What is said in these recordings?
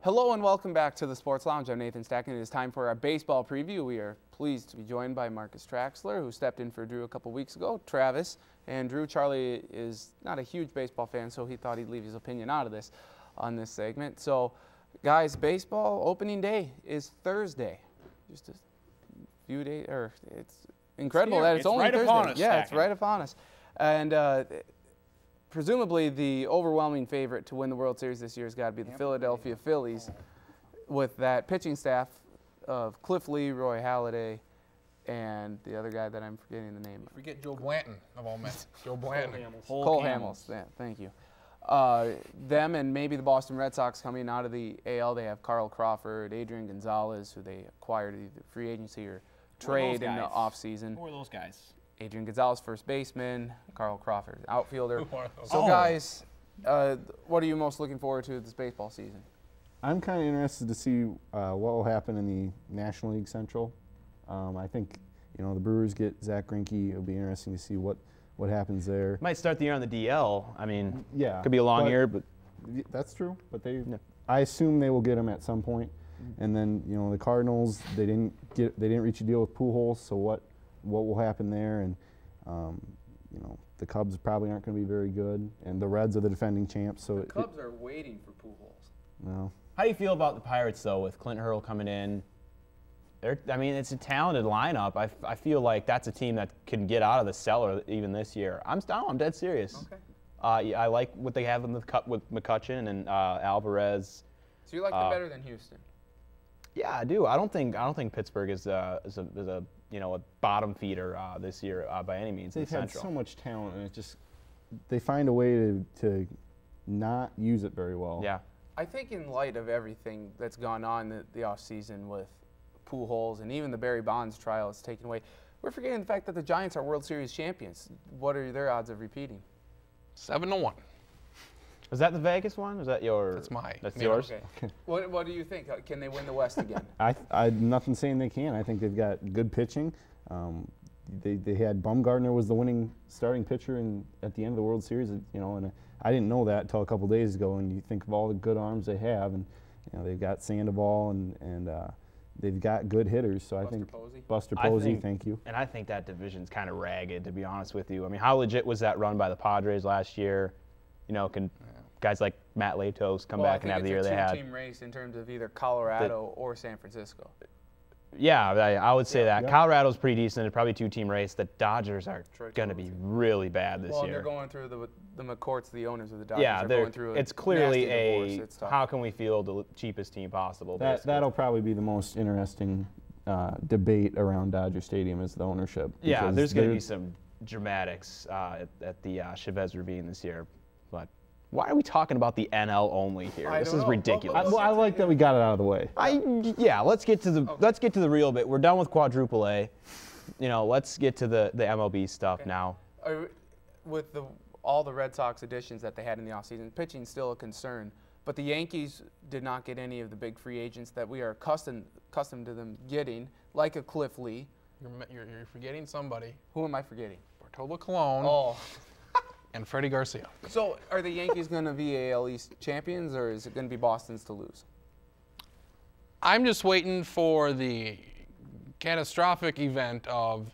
Hello and welcome back to the Sports Lounge. I'm Nathan Stacken. It is time for our baseball preview. We are pleased to be joined by Marcus Traxler, who stepped in for Drew a couple weeks ago, Travis, and Drew. Charlie is not a huge baseball fan, so he thought he'd leave his opinion out of this on this segment. So, guys, baseball opening day is Thursday. Just a few days, or it's incredible that it's only right Thursday. upon us, yeah, it's Stacken. right upon us. And presumably the overwhelming favorite to win the World Series this year has got to be the Philadelphia Phillies, with that pitching staff of Cliff Lee, Roy Halladay, and the other guy that I'm forgetting the name of. Forget Joe Blanton of all men. Joe Blanton. Cole Hamels. Yeah, thank you. Them and maybe the Boston Red Sox coming out of the AL. They have Carl Crawford, Adrian Gonzalez, who they acquired either free agency or trade in the offseason. Who are those guys? Adrian Gonzalez, first baseman. Carl Crawford, outfielder. Who are those? So, guys, what are you most looking forward to this baseball season? I'm kind of interested to see what will happen in the National League Central. I think, the Brewers get Zach Greinke. It'll be interesting to see what happens there. Might start the year on the DL. I mean, yeah, could be a long year, but that's true. But I assume they will get him at some point. And then, the Cardinals, they didn't reach a deal with Pujols. So what will happen there? And the Cubs probably aren't going to be very good, and the Reds are the defending champs. So The Cubs are waiting for Pujols. No. how do you feel about the Pirates, though, with Clint Hurl coming in? It's a talented lineup. I feel like that's a team that can get out of the cellar even this year. I'm dead serious. Okay. I like what they have with McCutchen and Alvarez. So you like them better than Houston? Yeah, I do. I don't think Pittsburgh is a bottom feeder this year by any means. They've in had Central. so much talent, and they find a way to not use it very well. Yeah. I think in light of everything that's gone on the offseason with Pujols and even the Barry Bonds trial is taken away, we're forgetting the fact that the Giants are World Series champions. What are their odds of repeating? 7-1. Was that the Vegas one? Was that your? That's mine. That's Yeah. yours. Okay. What do you think? Can they win the West again? I nothing saying they can. I think they've got good pitching. They had Bumgarner was the winning starting pitcher at the end of the World Series. And I didn't know that until a couple days ago. And you think of all the good arms they have, and they've got Sandoval and they've got good hitters. So I think Buster Posey. Thank you. And I think that division's kind of ragged, to be honest with you. I mean, how legit was that run by the Padres last year? Can guys like Matt Latos come back and have the year they had? I think it's a two-team race in terms of either Colorado or San Francisco. Yeah, I would say that. Yeah. Colorado's pretty decent. It's probably a two-team race. The Dodgers are going to be really bad this year. They're going through the McCourts, the owners of the Dodgers. Yeah, are going through it's clearly nasty divorce. It's tough. how can we field the cheapest team possible? That'll probably be the most interesting debate around Dodger Stadium is the ownership. Yeah, there's going to be some dramatics at the Chavez Ravine this year. But why are we talking about the NL only here? This is ridiculous. I like that we got it out of the way. Let's get to the real bit. We're done with quadruple A. Let's get to the MLB stuff now. With all the Red Sox additions that they had in the offseason, pitching's still a concern. But the Yankees did not get any of the big free agents that we are accustomed to them getting, like a Cliff Lee. You're forgetting somebody. Who am I forgetting? Bartolo Colon Oh. and Freddie Garcia. So are the Yankees going to be AL East champions, or is it going to be Boston's to lose? I'm just waiting for the catastrophic event of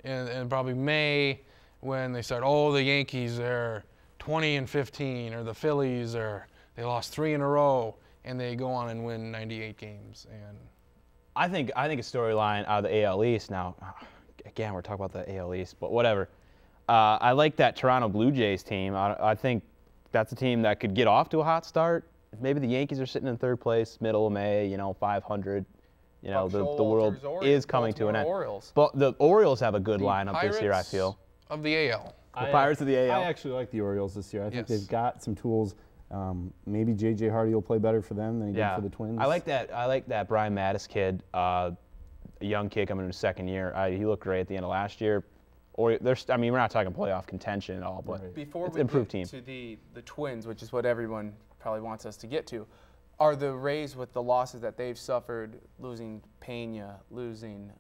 in probably May when they start, the Yankees are 20-15, or the Phillies they lost 3 in a row, and they go on and win 98 games. And I think a storyline out of the AL East now. Again, we're talking about the AL East, but whatever. I like that Toronto Blue Jays team. I think that's a team that could get off to a hot start. Maybe the Yankees are sitting in third place, middle of May, 500. The world is coming to an end. Orioles. But the Orioles have a good the lineup this year, I Pirates feel. of the AL. The Pirates of the AL. I actually like the Orioles this year. I think Yes. they've got some tools. Maybe J.J. Hardy will play better for them than he did for the Twins. I like that Brian Mattis kid, a young kid coming into second year. He looked great at the end of last year. We're not talking playoff contention at all, but Before it's we an improved get team. to the Twins, which is what everyone probably wants us to get to, are the Rays, with the losses that they've suffered, losing Pena, losing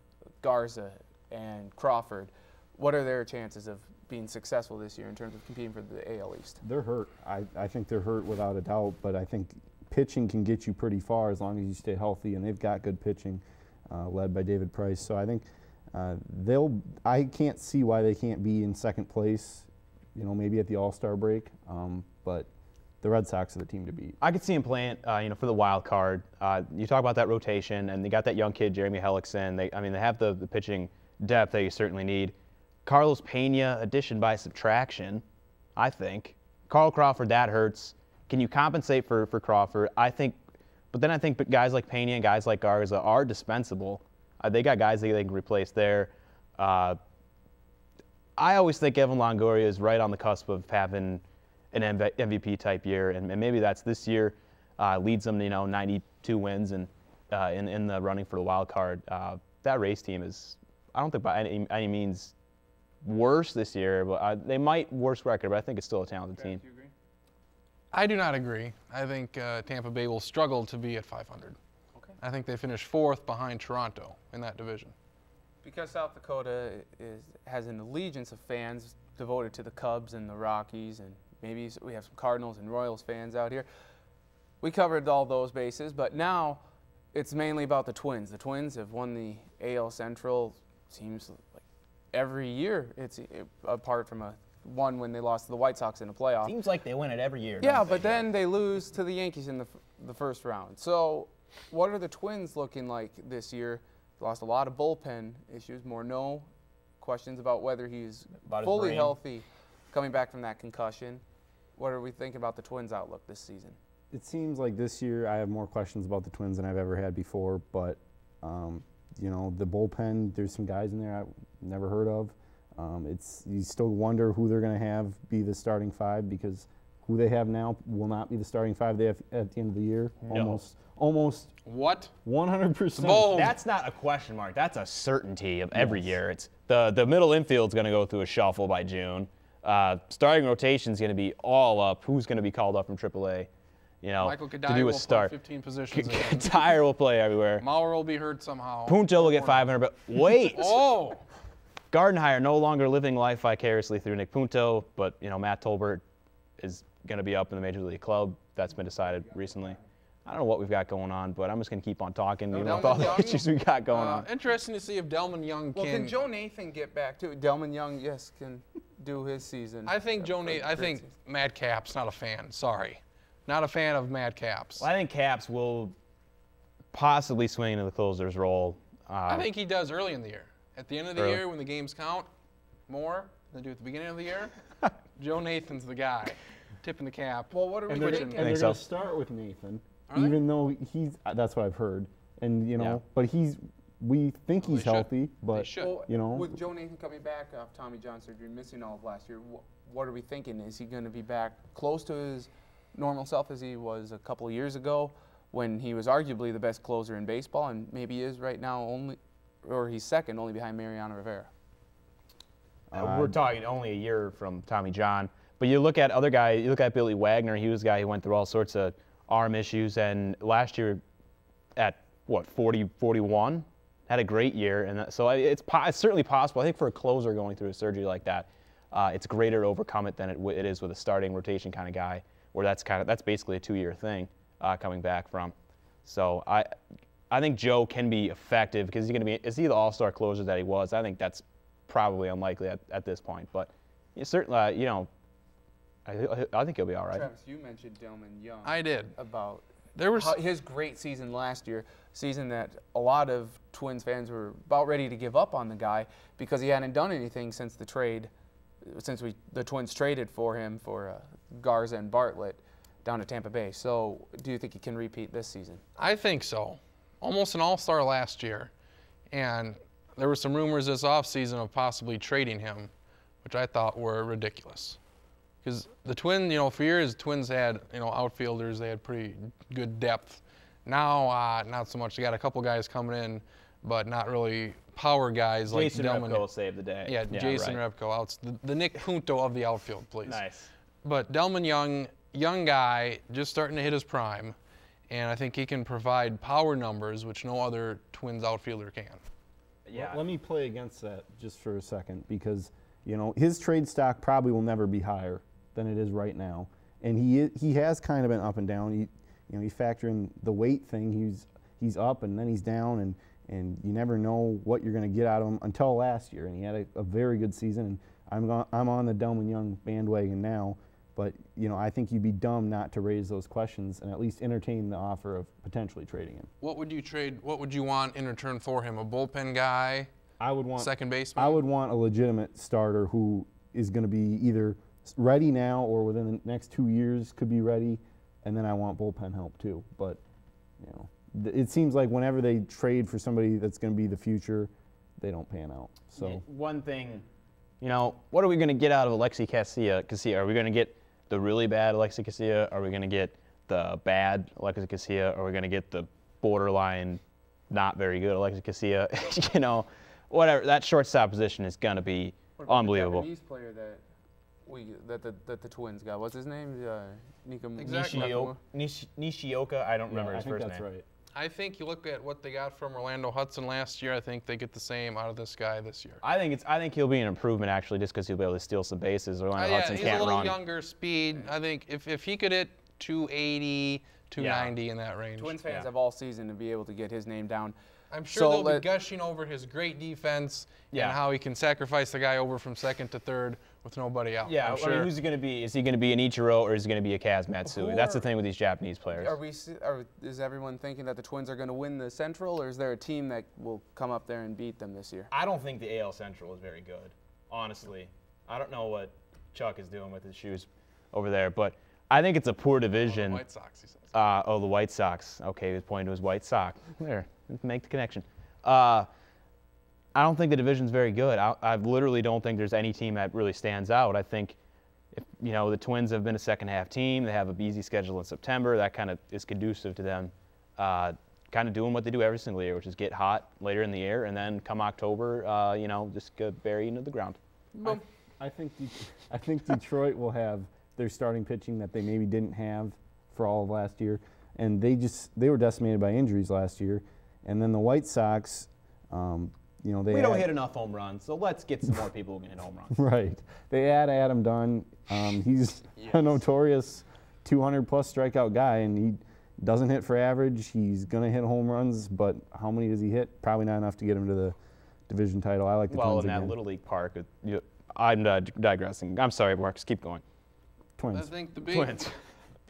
Garza and Crawford, what are their chances of being successful this year in terms of competing for the AL East? They're hurt. I think they're hurt without a doubt, but I think pitching can get you pretty far as long as you stay healthy, and they've got good pitching, led by David Price. So I think I can't see why they can't be in second place, maybe at the All-Star break, but the Red Sox are the team to beat. I could see him playing, for the wild card. You talk about that rotation, and they got that young kid, Jeremy Hellickson. They have the pitching depth that you certainly need. Carlos Pena, addition by subtraction, I think. Carl Crawford, that hurts. Can you compensate for Crawford? I think, but then I think guys like Pena and guys like Garza are dispensable. They got guys that they can replace there. I always think Evan Longoria is right on the cusp of having an MVP type year, and maybe that's this year. Leads them to 92 wins and in the running for the wild card. That Rays team is, I don't think by any means worse this year, but they might worse record, but I think it's still a talented team. Do you agree? I do not agree. I think Tampa Bay will struggle to be at 500. Okay. I think they finish 4th behind Toronto in that division. Because South Dakota has an allegiance of fans devoted to the Cubs and the Rockies, and maybe we have some Cardinals and Royals fans out here. We covered all those bases, but now it's mainly about the Twins. The Twins have won the AL Central, seems like every year. It's apart from one when they lost to the White Sox in a playoff. Seems like they win it every year. Yeah, don't but they? then they lose to the Yankees in the first round. So what are the Twins looking like this year? Lost a lot of bullpen issues. Morneau, questions about whether he's About his fully brain. healthy coming back from that concussion. What are we thinking about the Twins' outlook this season? It seems like this year I have more questions about the Twins than I've ever had before, but the bullpen, there's some guys in there I've never heard of. You still wonder who they're going to have be the starting five, because who they have now will not be the starting five they have at the end of the year. No. Almost What? 100%. Bold. That's not a question mark. That's a certainty of every year. It's the middle infield's going to go through a shuffle by June. Starting rotation's going to be all up. Who's going to be called up from AAA? Michael to Kadai do a will start. play 15 positions again. Tire will play everywhere. Mauer will be hurt somehow. Punto will get 500, but wait. Oh! Gardenhire no longer living life vicariously through Nick Punto, but Matt Tolbert is going to be up in the Major League Club. That's been decided recently. I don't know what we've got going on, but I'm just going to keep on talking with all the issues we got going on. Interesting to see if Delmon Young can. Well, can Joe Nathan get back to it? Delmon Young, yes, can do his season. I think I think Mad Cap's not a fan. Sorry, not a fan of Mad Caps. Well, I think Caps will possibly swing into the closer's role. I think he does early in the year. At the end of the year, when the games count more than they do at the beginning of the year, Joe Nathan's the guy, tipping the cap. Well, what are we And they're thinking? going so. to start with Nathan, Are they? even though that's what I've heard. And, Yeah. but we think he's they should. healthy, but, They should. With Joe Nathan coming back off Tommy John surgery, missing all of last year, what are we thinking? Is he going to be back close to his normal self as he was a couple of years ago, when he was arguably the best closer in baseball, and maybe is right now or he's second only behind Mariano Rivera? We're talking only a year from Tommy John. But you look at other guys, you look at Billy Wagner, he was a guy who went through all sorts of arm issues, and last year at, 40, 41, had a great year. And so it's certainly possible. I think for a closer going through a surgery like that, it's greater to overcome it than it is with a starting rotation kind of guy, where that's basically a 2-year thing coming back from. So I think Joe can be effective, because is he the all-star closer that he was? I think that's probably unlikely at this point. But certainly, I think he'll be all right. Travis, you mentioned Delmon Young. I did. About There was his great season last year, season that a lot of Twins fans were about ready to give up on the guy because he hadn't done anything since the trade, the Twins traded for him for Garza and Bartlett down to Tampa Bay. So do you think he can repeat this season? I think so. Almost an all-star last year. And there were some rumors this offseason of possibly trading him, which I thought were ridiculous. Because the Twins, for years, the Twins had, outfielders. They had pretty good depth. Now, not so much. They got a couple guys coming in, but not really power guys like Jason Delmon. Repko saved the day. Yeah, Jason right. Repko. The Nick Punto of the outfield, please. Nice. But Delmon Young, young guy, just starting to hit his prime, and I think he can provide power numbers, which no other Twins outfielder can. Yeah. let me play against that just for a second, because his trade stock probably will never be higher than it is right now, and he has kind of been up and down. you know, you factor in the weight thing. He's up and then he's down, and you never know what you're going to get out of him until last year. And he had a very good season. And I'm on the Delmon Young bandwagon now. But, you know, I think you'd be dumb not to raise those questions and at least entertain the offer of potentially trading him. What would you trade? What would you want in return for him? A bullpen guy? I would want second baseman? I would want a legitimate starter who is going to be either ready now or within the next 2 years could be ready, and then I want bullpen help too. But, you know, it seems like whenever they trade for somebody that's going to be the future, they don't pan out. So Yeah, one thing, you know, what are we going to get out of Alexi Casilla? Are we going to get the really bad Alexi Casilla? Are we going to get the bad Alexi Casilla? Or are we going to get the borderline not very good Alexi Casilla? You know, whatever. That shortstop position is going to be unbelievable. The Japanese player that the Twins got, what's his name? Exactly. Nishioka, I don't remember his I think first that's name. right. I think you look at what they got from Orlando Hudson last year. I think they get the same out of this guy this year. I think he'll be an improvement actually, just because he'll be able to steal some bases. Orlando Hudson he's can't a little run. younger, speed. I think if he could hit 280, 290 in that range. Twins fans have all season to be able to get his name down. I'm sure they'll be gushing over his great defense and how he can sacrifice the guy over from second to third with nobody out. Yeah, I'm sure. I mean, who's he going to be? Is he going to be an Ichiro or is he going to be a Kaz Matsui? That's the thing with these Japanese players. Is everyone thinking that the Twins are going to win the Central, or is there a team that will come up there and beat them this year? I don't think the AL Central is very good, honestly. I don't know what Chuck is doing with his shoes over there, but I think it's a poor division. The White Sox, he says. The White Sox. Okay, he was pointing to his white sock. There, make the connection. I don't think the division's very good. I literally don't think there's any team that really stands out. I think, you know, the Twins have been a second-half team. They have a easy schedule in September. That kind of is conducive to them kind of doing what they do every single year, which is get hot later in the year, and then come October, you know, just get buried into the ground. I think Detroit will have their starting pitching that they maybe didn't have for all of last year, and they were decimated by injuries last year. And then the White Sox, you know, we don't hit enough home runs, so let's get some more people who can hit home runs. Right. They add Adam Dunn. He's a notorious 200-plus strikeout guy, and he doesn't hit for average. He's going to hit home runs, but how many does he hit? Probably not enough to get him to the division title. I like the Twins in again. that Little League park. I'm digressing. I'm sorry, Marcus. Keep going. Twins. I think the big Twins.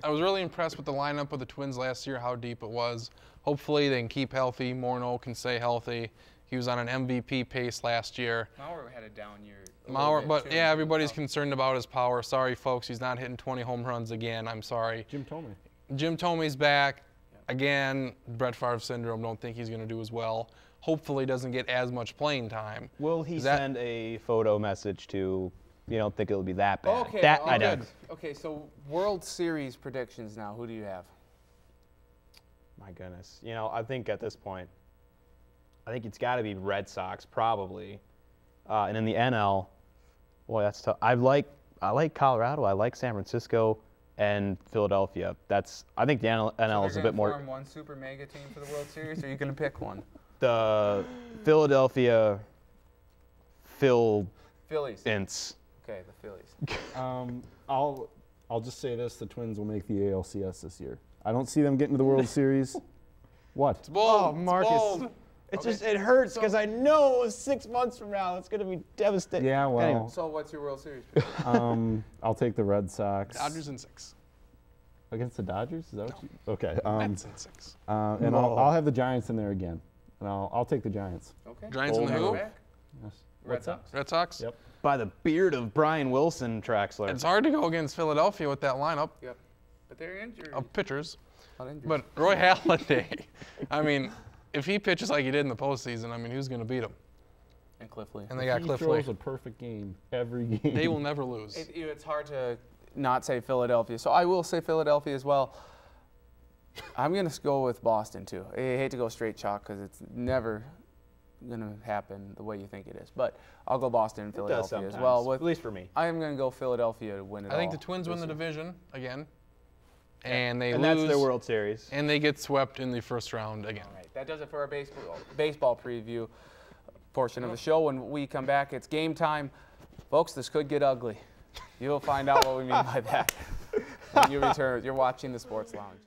I was really impressed with the lineup of the Twins last year, how deep it was. Hopefully they can keep healthy. Morneau can stay healthy. He was on an MVP pace last year. Mauer had a down year. But yeah, everybody's concerned about his power. Sorry, folks, he's not hitting 20 home runs again. I'm sorry. Jim Thome. Jim Thome's back. Again, Brett Favre syndrome. Don't think he's going to do as well. Hopefully doesn't get as much playing time. Will he send a photo message to, you don't think it'll be that bad? Okay, that I don't. Okay, so World Series predictions now. Who do you have? My goodness. You know, I think at this point, I think it's got to be Red Sox probably. And in the NL, boy, that's tough. I like Colorado. I like San Francisco and Philadelphia. I think the NL is a bit more. Form one super mega team for the World Series, or are you going to pick one? The Philadelphia Phillies. Ints. Okay, the Phillies. I'll just say this: the Twins will make the ALCS this year. I don't see them getting to the World Series. What? It's bold. Marcus. It's bold. It's just, it hurts because I know 6 months from now it's going to be devastating. Yeah, well. Anyway. So what's your World Series pick? I'll take the Red Sox. Dodgers in 6. Against the Dodgers? Is that what you? Okay. Mets in 6. And I'll have the Giants in there again. And I'll take the Giants. Okay. Giants in the who? Yes. Red Sox. Red Sox? Yep. By the beard of Brian Wilson, Traxler. It's hard to go against Philadelphia with that lineup Yep. But they're injured. of pitchers. Not injured. But Roy Halladay, I mean, if he pitches like he did in the postseason, I mean, who's going to beat him? And Cliff Lee. And they got He Cliff throws Lee. a perfect game every game. They will never lose. It's hard to not say Philadelphia. So I will say Philadelphia as well. I'm going to go with Boston, too. I hate to go straight chalk because it's never going to happen the way you think it is. But I'll go Boston and Philadelphia as well. At least for me. I am going to go Philadelphia to win it all. I think the Twins win the division again. And they And lose. that's their World Series. And they get swept in the first round again. All right. That does it for our baseball preview portion of the show. When we come back, it's game time. Folks, this could get ugly. You'll find out what we mean by that when you return. You're watching the Sports Lounge.